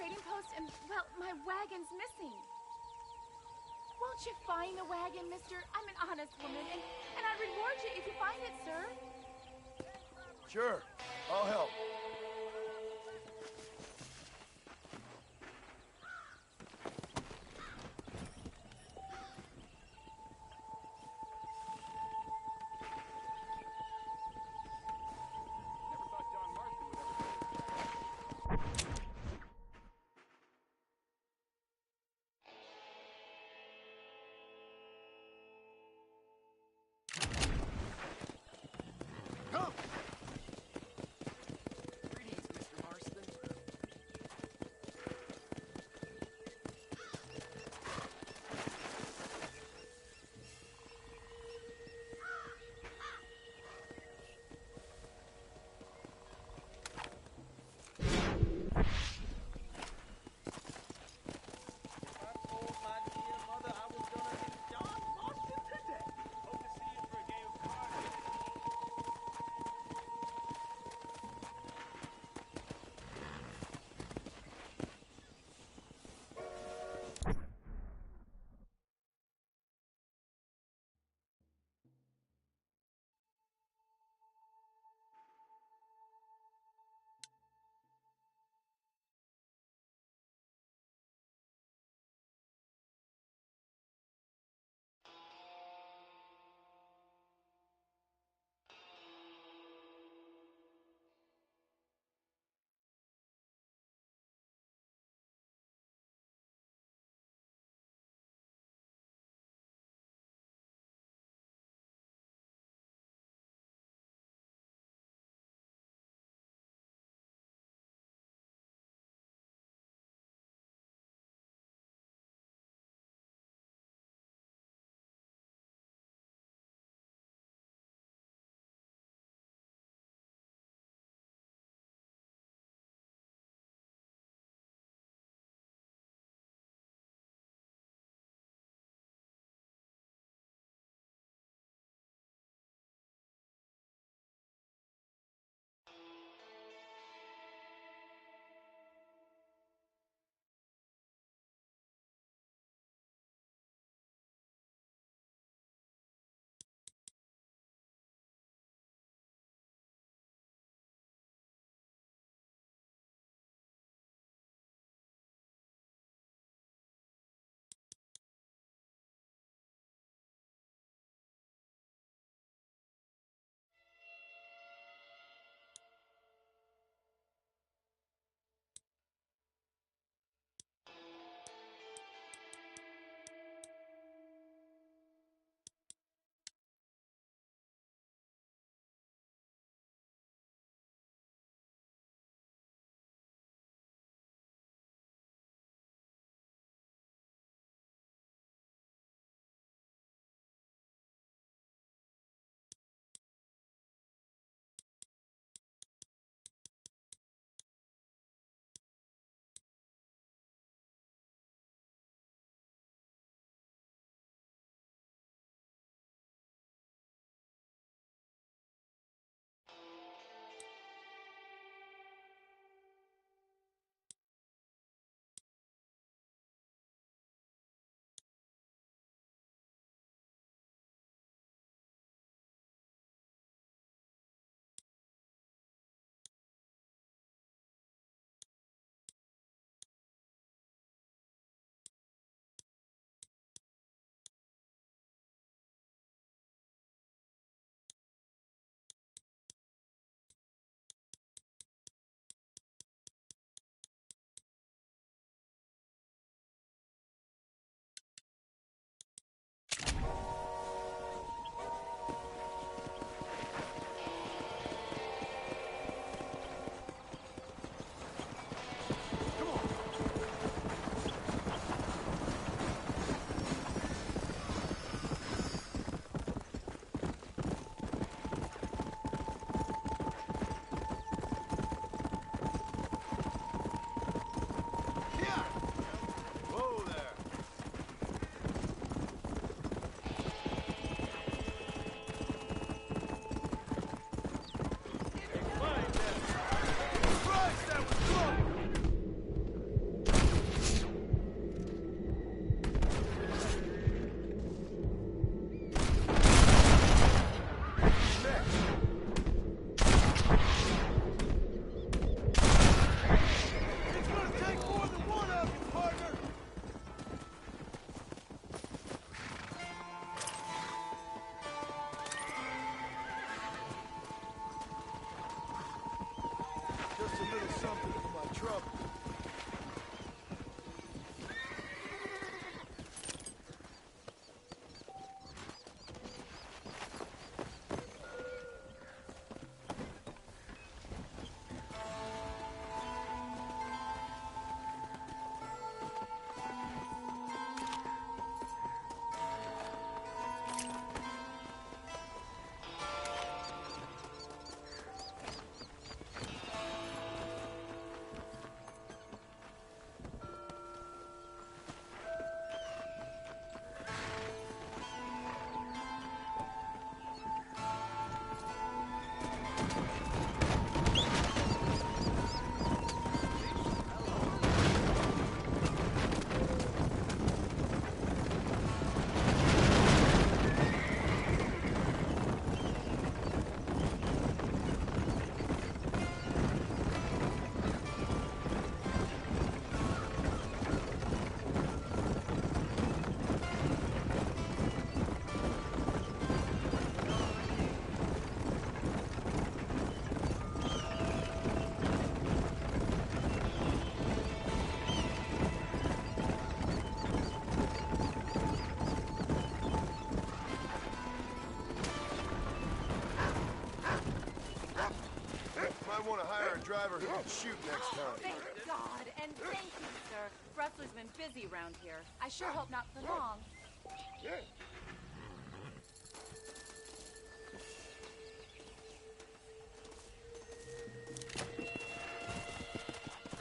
trading post and, well, my wagon's missing. Won't you find the wagon, mister? I'm an honest woman, and I'd reward you if you find it, sir. Sure, I'll help. driver who can shoot next time. Thank God, and thank you, sir. Rustler's been busy around here. I sure hope not for long.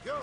Go!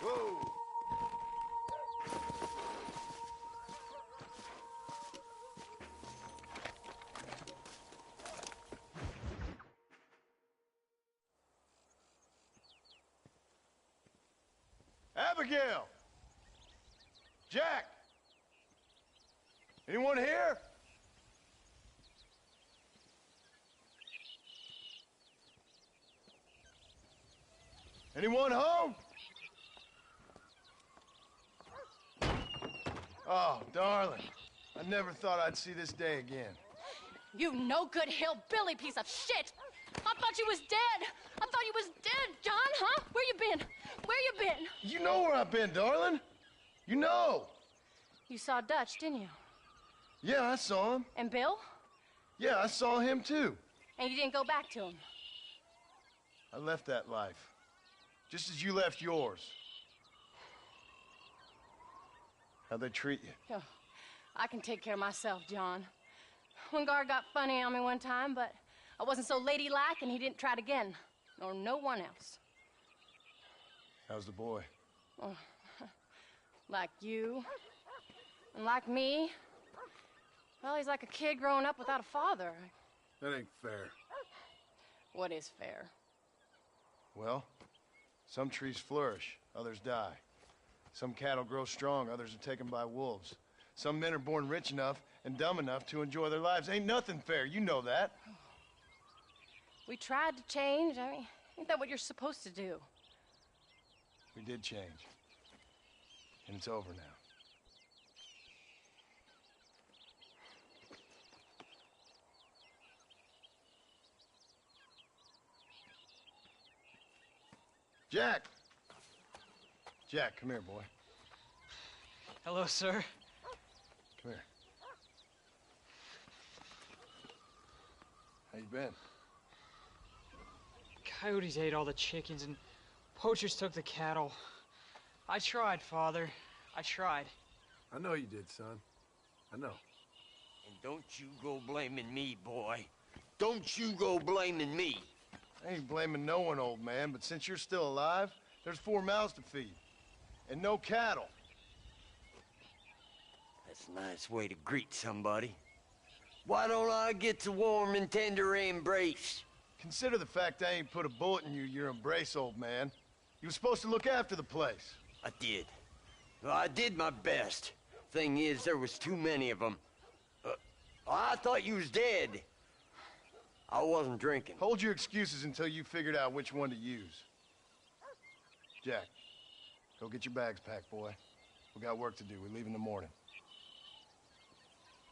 Whoa! Abigail! Jack! Anyone here? Anyone home? Oh, darling. I never thought I'd see this day again. You no-good hillbilly piece of shit! I thought you was dead! I thought you was dead, John, huh? Where you been? Where you been? You know where I've been, darling. You know. You saw Dutch, didn't you? Yeah, I saw him. And Bill? Yeah, I saw him too. And you didn't go back to him? I left that life. Just as you left yours. How'd they treat you? Oh, I can take care of myself, John. One guard got funny on me one time, but I wasn't so ladylike and he didn't try it again. Nor no one else. How's the boy? Oh, like you. And like me. Well, he's like a kid growing up without a father. That ain't fair. What is fair? Well, some trees flourish, others die. Some cattle grow strong, others are taken by wolves. Some men are born rich enough and dumb enough to enjoy their lives. Ain't nothing fair, you know that. We tried to change. I mean, ain't that what you're supposed to do? We did change. And it's over now. Jack! Jack, come here, boy. Hello, sir. Come here. How you been? Coyotes ate all the chickens and poachers took the cattle. I tried, Father. I tried. I know you did, son. I know. And don't you go blaming me, boy. Don't you go blaming me. I ain't blaming no one, old man, but since you're still alive, there's 4 mouths to feed. And no cattle. That's a nice way to greet somebody. Why don't I get the warm and tender embrace? Consider the fact I ain't put a bullet in your embrace, old man. You were supposed to look after the place. I did. Well, I did my best. Thing is, there was too many of them. I thought you was dead. I wasn't drinking. Hold your excuses until you figured out which one to use. Jack, go get your bags packed, boy. We got work to do. We leave in the morning.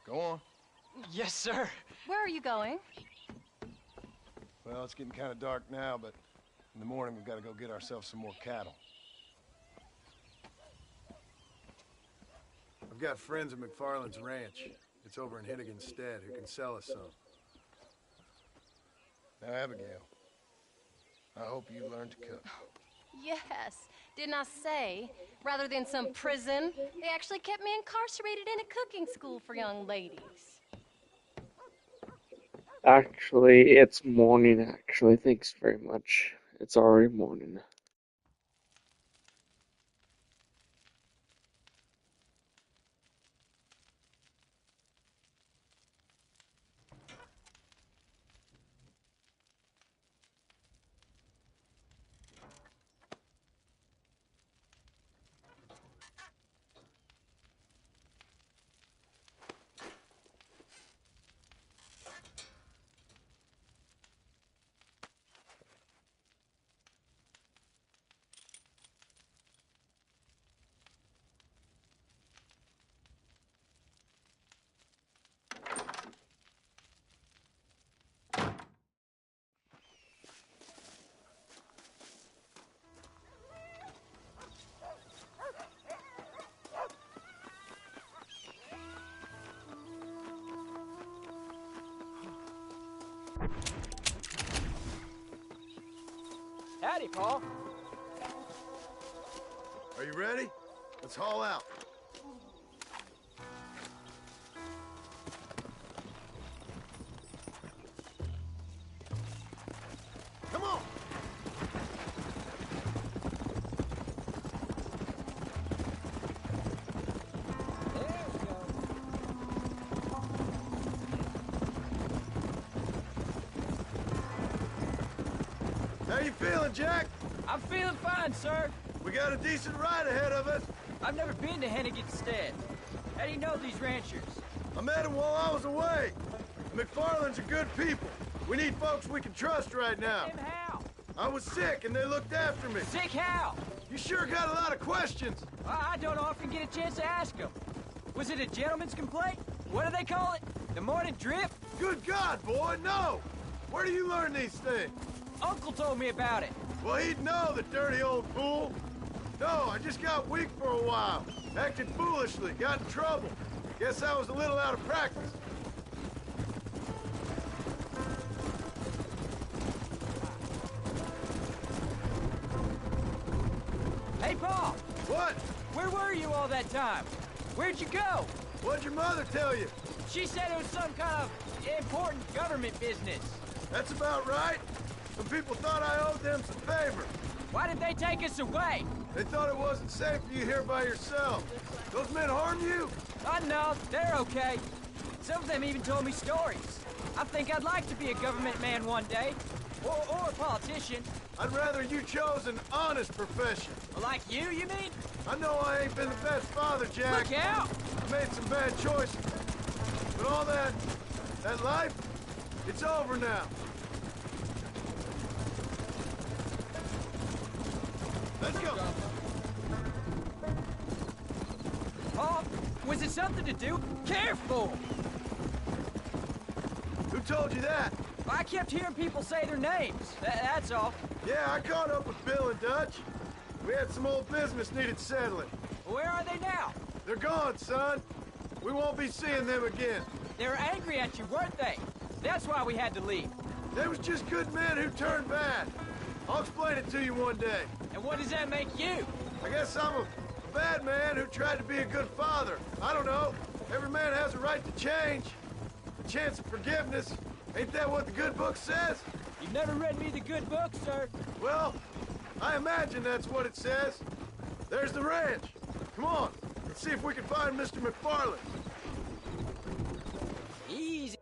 Go on. Yes, sir. Where are you going? Well, it's getting kind of dark now, but in the morning we've got to go get ourselves some more cattle. I've got friends at McFarland's ranch. It's over in Hittigan's Stead who can sell us some. Now, Abigail, I hope you learn to cook. Yes. Didn't I say, rather than some prison, they actually kept me incarcerated in a cooking school for young ladies. Actually, it's morning, actually. Thanks very much. It's already morning. Howdy, Paul. Are you ready? Let's haul out. Come on! There we go. How you feeling, Jack? I'm feeling fine, sir. We got a decent ride ahead of us. I've never been to Hennigan's Stead. How do you know these ranchers? I met them while I was away. McFarland's are good people. We need folks we can trust right now. Them how? I was sick and they looked after me. Sick how? You sure got a lot of questions. I don't often get a chance to ask them. Was it a gentleman's complaint? What do they call it? The morning drip? Good God, boy, no! Where do you learn these things? Uncle told me about it. Well, he'd know, the dirty old fool. No, I just got weak for a while. Acted foolishly, got in trouble. Guess I was a little out of practice. Hey, Paul. What? Where were you all that time? Where'd you go? What'd your mother tell you? She said it was some kind of important government business. That's about right. Some people thought I owed them some favor. Why did they take us away? They thought it wasn't safe for you here by yourself. Those men harm you? No, they're okay. Some of them even told me stories. I think I'd like to be a government man one day. Or a politician. I'd rather you chose an honest profession. Like you mean? I know I ain't been the best father, Jack. Look out! I made some bad choices. But all that life, it's over now. Let's go. Paul, was it something to do? Careful! Who told you that? I kept hearing people say their names. That's all. Yeah, I caught up with Bill and Dutch. We had some old business needed settling. Where are they now? They're gone, son. We won't be seeing them again. They were angry at you, weren't they? That's why we had to leave. They was just good men who turned bad. I'll explain it to you one day. And what does that make you? I guess I'm a bad man who tried to be a good father. I don't know. Every man has a right to change. A chance of forgiveness. Ain't that what the good book says? You've never read me the good book, sir. Well, I imagine that's what it says. There's the ranch. Come on, let's see if we can find Mr. McFarland. Easy.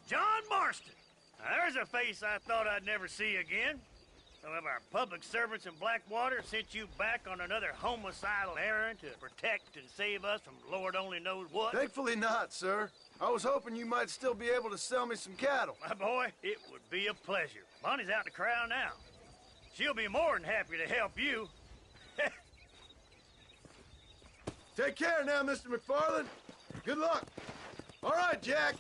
John Marston. Now, there's a face I thought I'd never see again. Some of our public servants in Blackwater sent you back on another homicidal errand to protect and save us from Lord only knows what. Thankfully not, sir. I was hoping you might still be able to sell me some cattle. My boy, it would be a pleasure. Bonnie's out in the crowd now. She'll be more than happy to help you. Take care now, Mr. McFarland. Good luck. All right, Jack.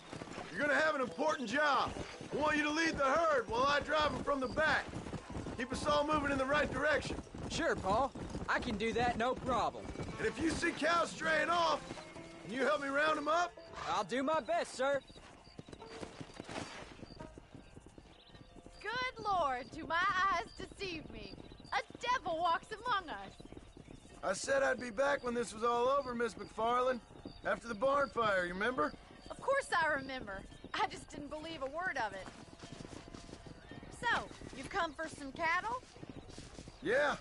You're gonna have an important job. I want you to lead the herd while I drive them from the back. Keep us all moving in the right direction. Sure, Paul. I can do that, no problem. And if you see cows straying off, can you help me round them up? I'll do my best, sir. Good Lord, do my eyes deceive me? A devil walks among us. I said I'd be back when this was all over, Miss McFarland. After the barn fire, you remember? Of course I remember. I just didn't believe a word of it. So, you've come for some cattle? Yeah.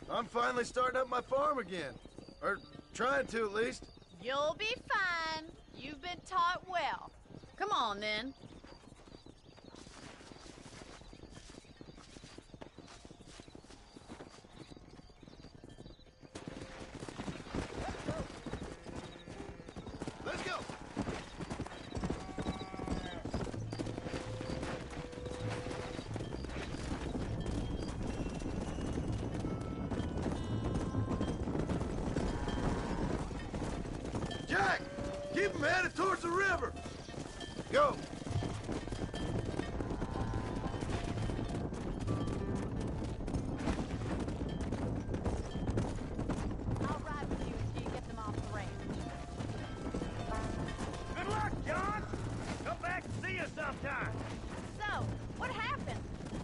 I'm finally starting up my farm again. Or trying to, at least. You'll be fine. You've been taught well. Come on, then. Let's go. Jack! Keep them headed towards the river! Go! I'll ride with you until you get them off the range. Good luck, John! Come back and see us sometime. So, what happened?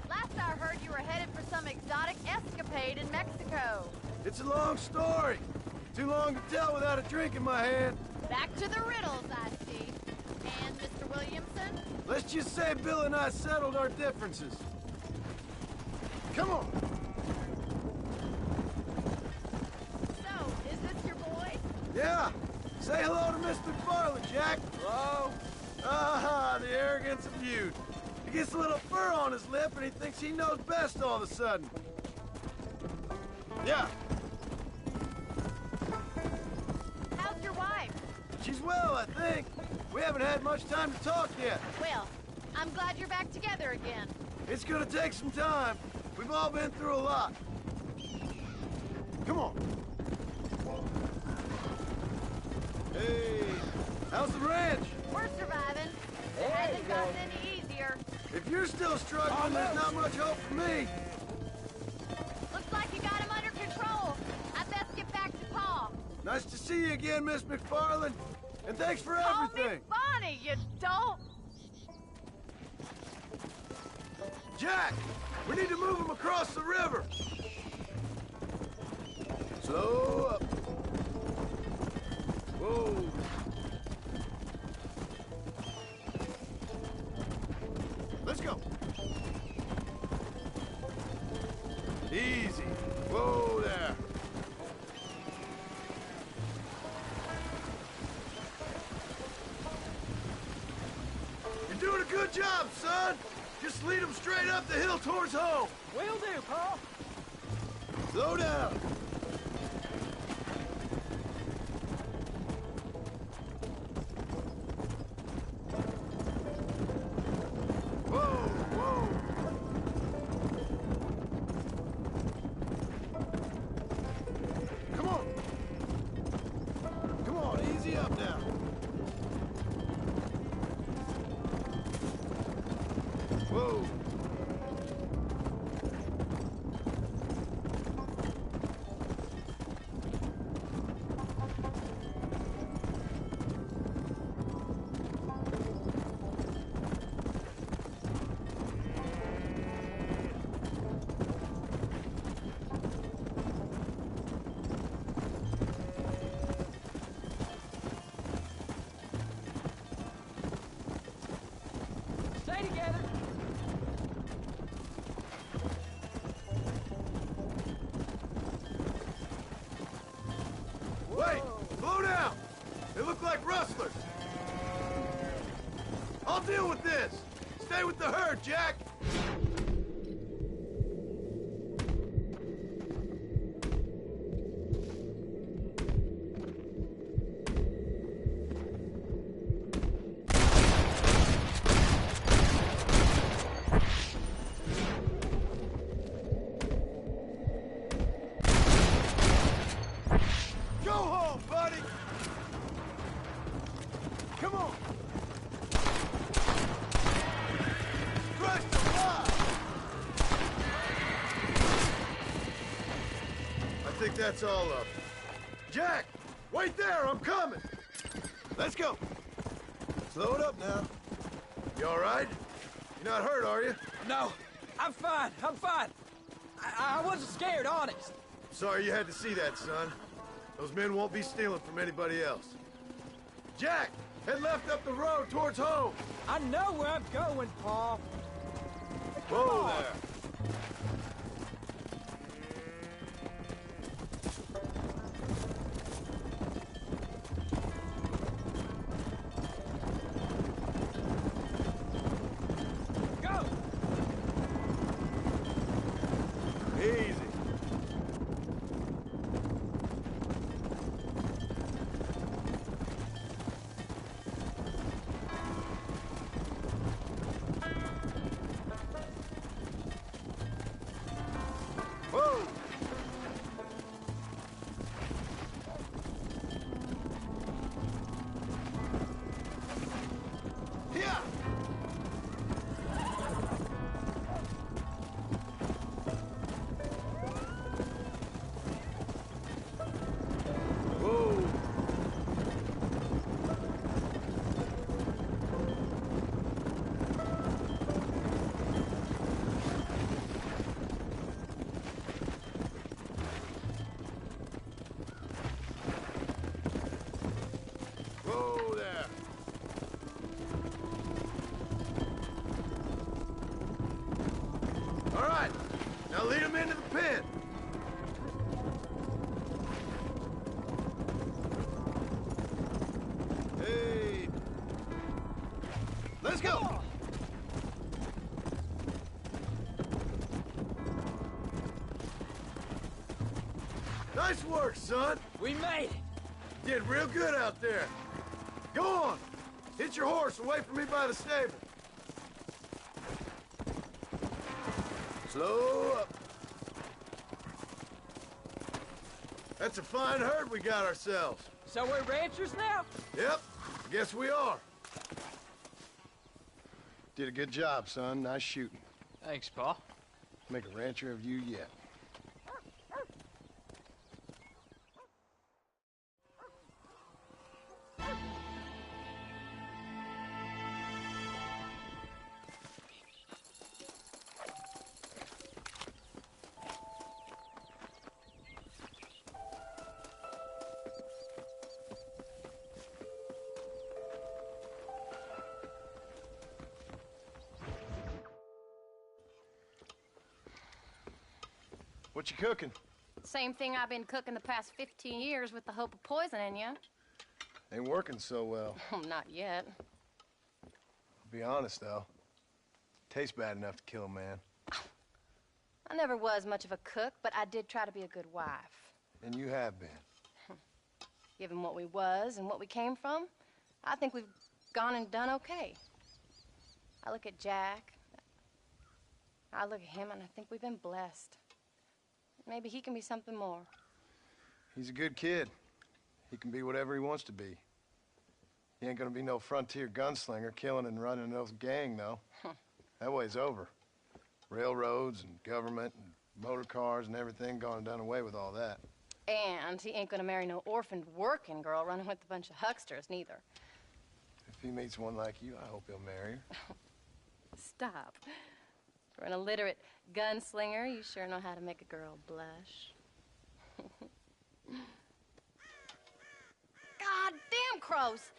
Last I heard you were headed for some exotic escapade in Mexico. It's a long story. Too long to tell without a drink in my hand. Back to the riddles, I see. And Mr. Williamson? Let's just say Bill and I settled our differences. Come on. So, is this your boy? Yeah. Say hello to Miss McFarland, Jack. Hello. Ah, the arrogance of youth. He gets a little fur on his lip and he thinks he knows best all of a sudden. Yeah. How's your wife? She's well, I think. We haven't had much time to talk yet. Well, I'm glad you're back together again. It's gonna take some time. We've all been through a lot. Come on. Hey, how's the ranch? We're surviving. It hasn't gotten any easier. If you're still struggling, there's not much hope for me. Looks like you got him under control. I best get back to Pa. Nice to see you again, Miss McFarland. And thanks for Call me everything. Bonnie, you don't. Jack, we need to move him across the river. Slow up. Whoa. Let's go. Easy. Whoa there. You're doing a good job, son. Just lead them straight up the hill towards home. Will do, Pa. Slow down. Whoa, whoa. Come on. Come on, easy up now. Whoa. Stay together. Wait! Slow down! They look like rustlers. I'll deal with this. Stay with the herd, Jack. Go home, buddy! Come on! Christ alive! I think that's all of them. Jack! Wait there, I'm coming! Let's go! Slow it up now. You all right? You're not hurt, are you? No, I'm fine. I'm fine. I wasn't scared, honest. Sorry you had to see that, son. Those men won't be stealing from anybody else. Jack, head left up the road towards home. I know where I'm going, Pa. Whoa there. Go! Easy. Let's go! Nice work, son. We made it! You did real good out there. Go on. Hit your horse and wait for me by the stable. Slow up. That's a fine herd we got ourselves. So we're ranchers now? Yep, guess we are. Did a good job, son. Nice shooting. Thanks, Pa. Make a rancher of you yet. What you cooking? Same thing I've been cooking the past 15 years with the hope of poisoning you. Ain't working so well. Not yet. Be honest, though. Tastes bad enough to kill a man. I never was much of a cook, but I did try to be a good wife. And you have been. Given what we was and what we came from, I think we've gone and done okay. I look at Jack. I look at him, and I think we've been blessed. Maybe he can be something more. He's a good kid. He can be whatever he wants to be. He ain't gonna be no frontier gunslinger killing and running no gang, though. That way's over. Railroads and government and motor cars and everything gone and done away with all that. And he ain't gonna marry no orphaned working girl running with a bunch of hucksters, neither. If he meets one like you, I hope he'll marry her. Stop. For an illiterate gunslinger, you sure know how to make a girl blush. God damn crows!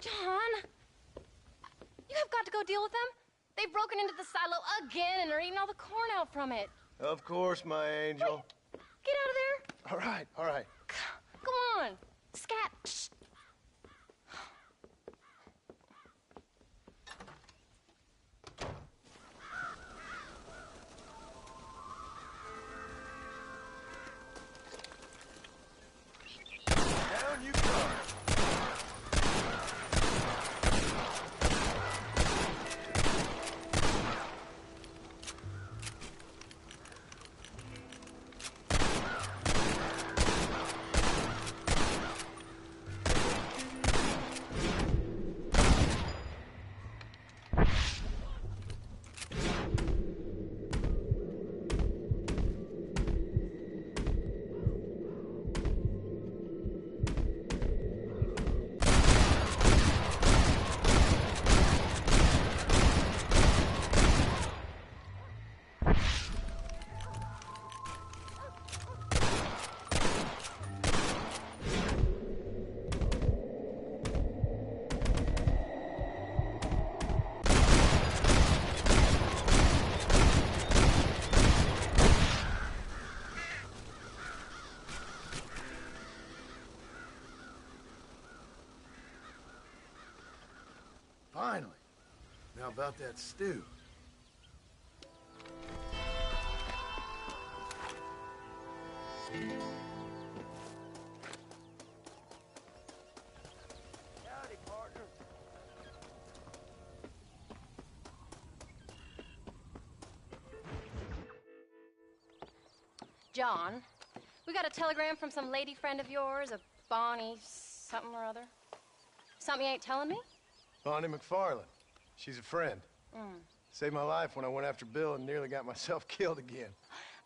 John! You have got to go deal with them. They've broken into the silo again and are eating all the corn out from it. Of course, my angel. Wait, get out of there. All right, all right. Go on. Scat. Shh. Down you go. Finally. Now about that stew. Howdy, partner. John, we got a telegram from some lady friend of yours, a Bonnie something or other. Something you ain't telling me? Bonnie McFarland. She's a friend. Saved my life when I went after Bill and nearly got myself killed again.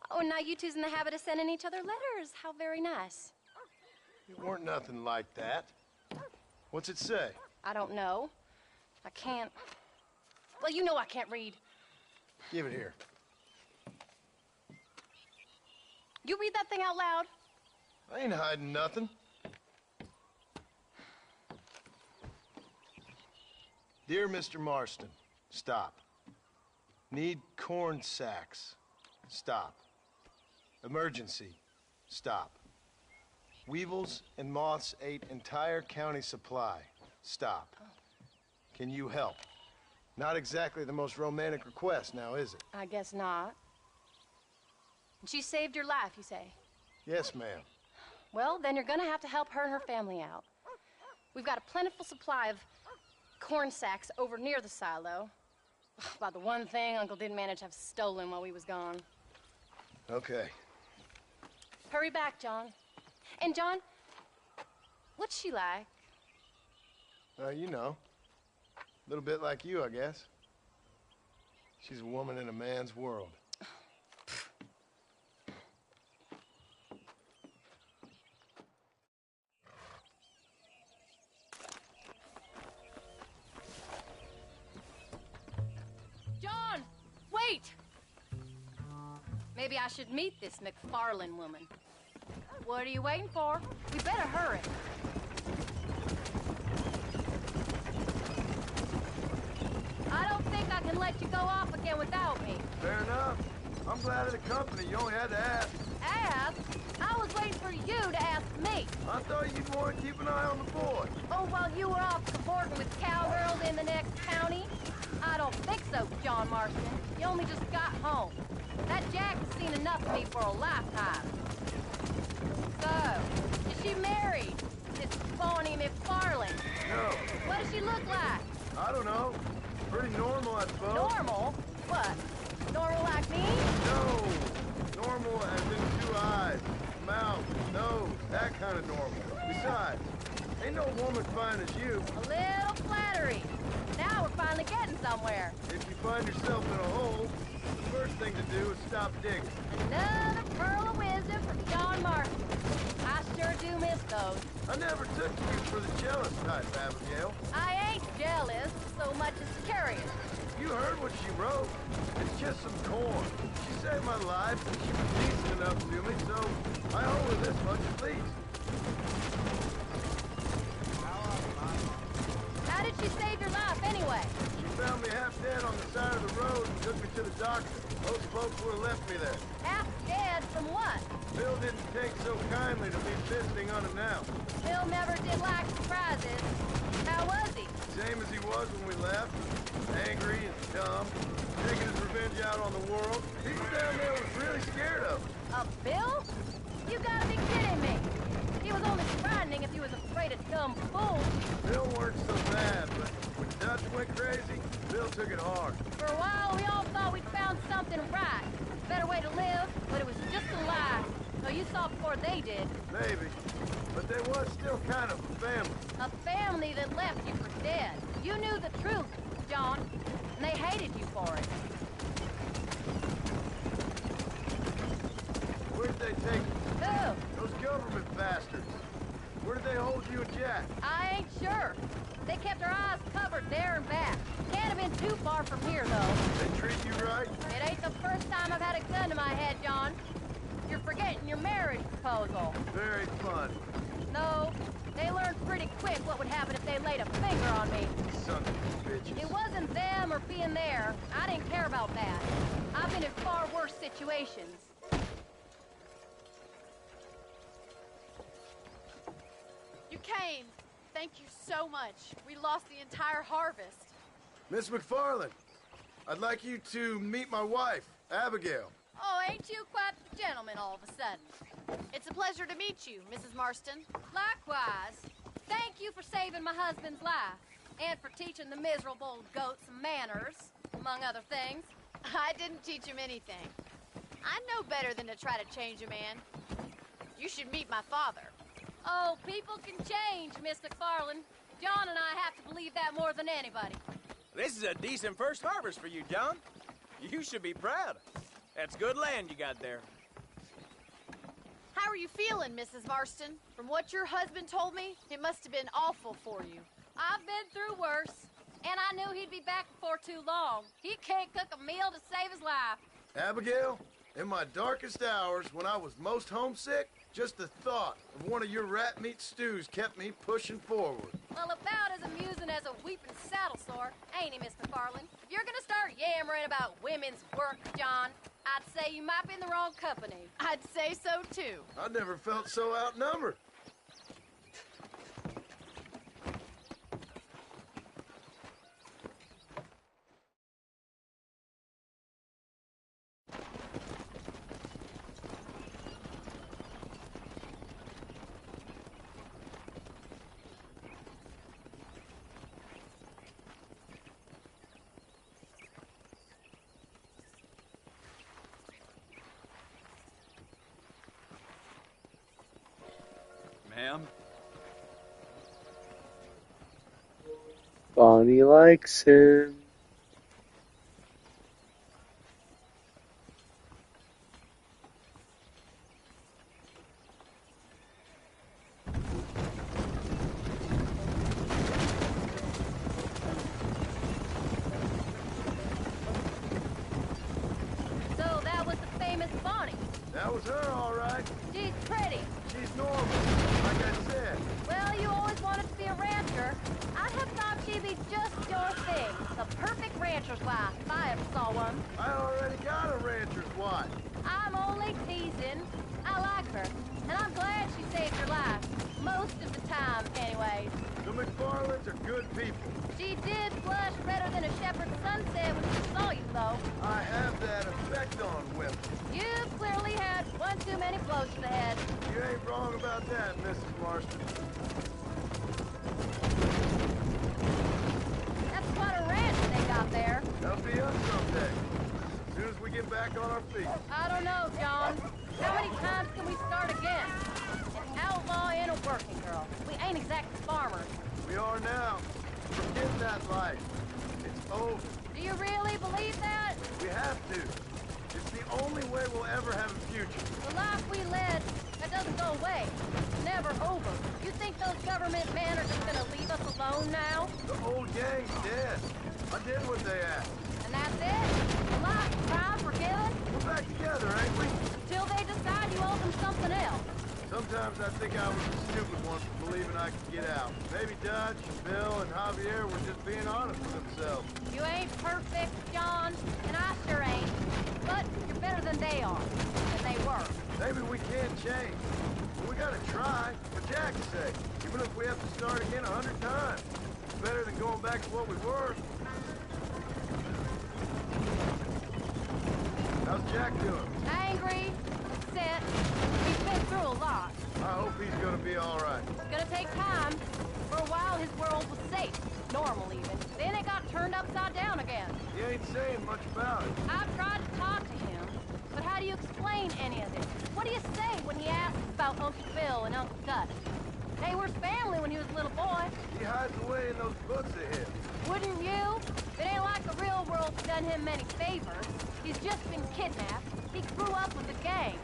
Oh, now you two's in the habit of sending each other letters. How very nice. It weren't nothing like that. What's it say? I don't know. I can't. Well, you know I can't read. Give it here. You read that thing out loud? I ain't hiding nothing. Dear Mr. Marston, stop. Need corn sacks. Stop. Emergency. Stop. Weevils and moths ate entire county supply. Stop. Can you help? Not exactly the most romantic request, now is it? I guess not. And she saved your life, you say? Yes, ma'am. Well, then you're gonna have to help her and her family out. We've got a plentiful supply of corn sacks over near the silo. About the one thing Uncle didn't manage to have stolen while we was gone. Okay. Hurry back, John. And John, what's she like? You know. A little bit like you, I guess. She's a woman in a man's world. John, wait! Maybe I should meet this McFarlane woman. What are you waiting for? We better hurry. I don't think I can let you go off again without me. Fair enough. I'm glad of the company. You only had to ask. Ask? I was waiting for you to ask me. I thought you'd want to keep an eye on the boy. Oh, while you were off cavorting with cowgirls in the next county? I don't think so, John Marston. You only just got home. That Jack has seen enough of me for a lifetime. So, is she married? This phony McFarlane? No, What does she look like? I don't know. Pretty normal, I suppose. Normal? What? Normal like me? No. Normal as in 2 eyes, mouth, nose, that kind of normal. Besides, ain't no woman fine as you. A little flattery. Now we're finally getting somewhere. If you find yourself in a hole, the first thing to do is stop digging. Another pearl of wisdom from John Marston. I sure do miss those. I never took you for the jealous type, Abigail. I ain't jealous so much as curious. You heard what she wrote. It's just some corn. She saved my life, and she was decent enough to me, so I owe her this much at least. How did she save your life anyway? She found me half dead on the side of the road and took me to the doctor. Most folks would have left me there. Half dead from what? Bill didn't take so kindly to me visiting unannounced. Bill never did like surprises. How was he? Same as he was when we left. Angry and dumb. Taking his revenge out on the world. People down there was really scared of him. A Bill? You gotta be kidding me. He was only frightening if he was afraid of dumb fools. Bill weren't so bad, but when Dutch went crazy, Bill took it hard. For a while, we all thought we'd found something right. Better way to live, but it was just a lie. So you saw before they did. Maybe. But there was still kind of a family. A family that left you for dead. You knew the truth, John, and they hated you for it. Where did they take you? Who? Those government bastards. Where did they hold you and Jack? I ain't sure. They kept our eyes covered there and back. Can't have been too far from here, though. They treat you right? It ain't the first time I've had a gun to my head, John. You're forgetting your marriage proposal. Very funny. No, they learned pretty quick what would happen if they laid a finger on me. Sons of bitches. It wasn't them or being there. I didn't care about that. I've been in far worse situations. You came. Thank you so much. We lost the entire harvest. Miss McFarlane, I'd like you to meet my wife, Abigail. Oh, ain't you quite the gentleman all of a sudden? It's a pleasure to meet you, Mrs. Marston. Likewise. Thank you for saving my husband's life. And for teaching the miserable goat some manners, among other things. I didn't teach him anything. I know better than to try to change a man. You should meet my father. Oh, people can change, Miss McFarlane. John and I have to believe that more than anybody. This is a decent first harvest for you, John. You should be proud. That's good land you got there. How are you feeling, Mrs. Marston? From what your husband told me, it must have been awful for you. I've been through worse, and I knew he'd be back before too long. He can't cook a meal to save his life. Abigail, in my darkest hours, when I was most homesick, just the thought of one of your rat meat stews kept me pushing forward. Well, about as amusing as a weeping saddle sore, ain't he, Miss McFarlane? If you're gonna start yammering about women's work, John, I'd say you might be in the wrong company. I'd say so, too. I never felt so outnumbered. Bonnie likes him. So that was the famous Bonnie. That was her, all right. She's pretty. She's normal, like I said. Well, you always wanted to be a rancher. I'd have thought she'd be just your thing. The perfect rancher's wife, if I ever saw one. I already got a rancher's wife. I'm only teasing. I like her, and I'm glad she saved your life. Most of the time, anyways. The McFarlands are good people. She did blush redder than a shepherd's sunset when she saw you, though. I have that effect on women. You clearly had one too many blows to the head. You ain't wrong about that, Mrs. Marston. That's quite a ranch they got there. That'll be us someday. As soon as we get back on our feet. I don't know, John. How many times can we start again? An outlaw and a working girl. We ain't exactly farmers. We are now. We're getting that life. It's over. Do you really believe that? We have to. It's the only way we'll ever have a future. The life we led, that doesn't go away. It's never over. You think those government men are just gonna leave us alone now? The old gang's dead. I did what they asked. And that's it? Life, crime, forgiven? We're back together, ain't we? Till they decide you owe them something else. Sometimes I think I was the stupid one for believing I could get out. Maybe Dutch, Bill, and Javier were just being honest with themselves. You ain't perfect, John, and I sure ain't. But you're better than they are. And they were. Maybe we can't change. But we gotta try, for Jack's sake. Even if we have to start again 100 times. It's better than going back to what we were. How's Jack doing? Angry, upset. He's been through a lot. I hope he's gonna be alright. It's gonna take time. For a while, his world was safe. Normal, even. Then it got turned upside down again. He ain't saying much about it. I've tried to talk to him, but how do you explain any of this? What do you say when he asks about Uncle Bill and Uncle Dutch? They were family when he was a little boy. He hides away in those books of his. Wouldn't you? It ain't like the real world's done him many favors. He's just been kidnapped. He grew up with a gang.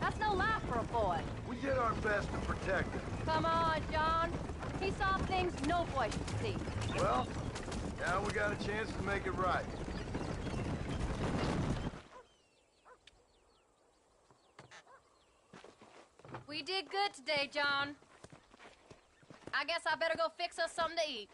That's no life for a boy. We did our best to protect him. Come on, John. He saw things no boy should see. Well, now we got a chance to make it right. We did good today, John. I guess I better go fix us something to eat.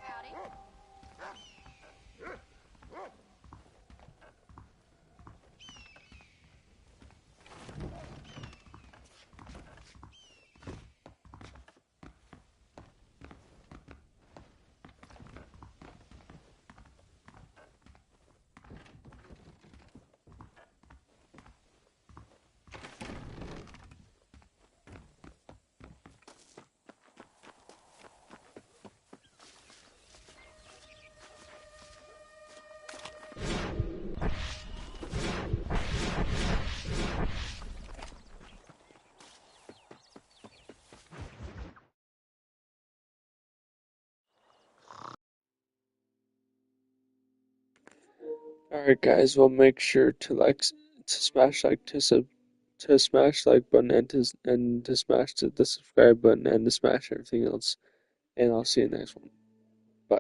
Howdy. Alright guys, well make sure to to smash like button and to smash the subscribe button and to smash everything else. And I'll see you next one.